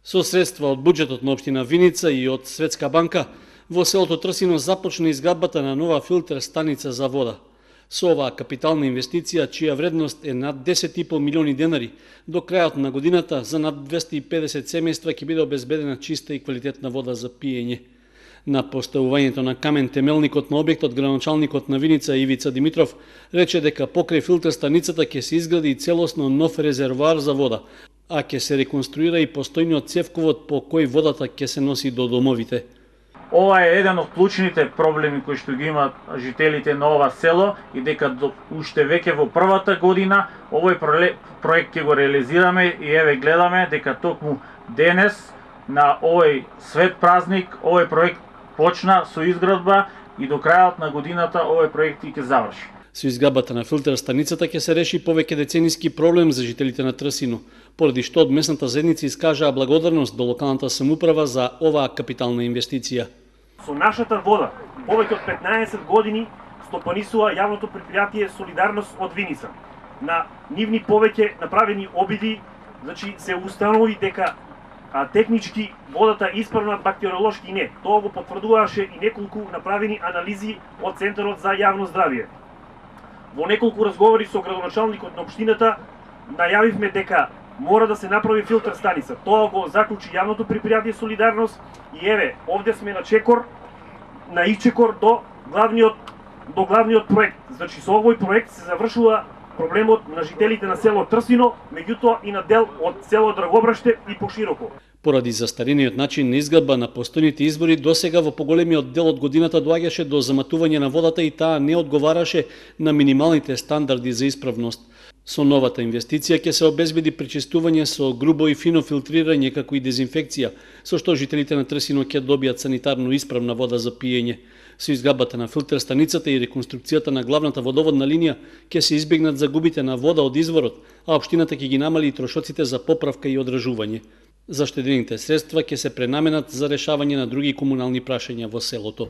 Со средства од буџетот на општина Виница и од Светска банка, во селото Трсино започна изградбата на нова филтер станица за вода. Со оваа капитална инвестиција, чија вредност е над 10,5 милиони денари, до крајот на годината за над 250 семејства ќе биде обезбедена чиста и квалитетна вода за пиење. На поставувањето на камен темелникот на објектот, градоначалникот на Виница Ивица Димитров рече дека покрај филтер станицата ќе се изгради и целосно нов резервоар за вода, а ќе се реконструира и постојниот цевковод по кој водата ќе се носи до домовите. Ова е еден од клучните проблеми кои што ги имаат жителите на ова село и дека уште веќе во првата година овој проект ќе го реализираме и еве гледаме дека токму денес на овој свет празник овој проект почна со изградба и до крајот на годината овој проект ќе заврши. Со изградбата на филтер станицата ќе се реши повеќе децениски проблем за жителите на Трсино, поради што од местната заедница искажаа благодарност до локалната самоуправа за оваа капитална инвестиција. Со нашата вода, повеќе од 15 години стопанисува јавното предпријатие Солидарност од Виница. На нивни повеќе направени обиди, се установи дека технички водата исправна, бактериолошки не. Тоа го потврдуваше и неколку направени анализи од Центарот за јавно здравје. Во неколку разговори со градоначалникот на општината најавивме дека мора да се направи филтер станица. Тоа го заклучи јавното предпријатие Солидарност и еве, овде сме на чекор, на ичекор до главниот проект. Значи со овој проект се завршува проблемот на жителите на село Трсино, меѓутоа и на дел од село Драгобраште и пошироко. Поради застарениот начин на изградба на постојните извори, досега во поголемиот дел од годината доаѓаше до заматување на водата и таа не одговараше на минималните стандарди за исправност. Со новата инвестиција ќе се обезбеди пречистување со грубо и фино филтрирање како и дезинфекција, со што жителите на Трсино ќе добијат санитарно исправна вода за пиење. Со изградбата на филтер станицата и реконструкцијата на главната водоводна линија ќе се избегнат загубите на вода од изворот, а општината ќе ги намали и трошоците за поправка и одржување. Заштедените средства ќе се пренаменат за решавање на други комунални прашања во селото.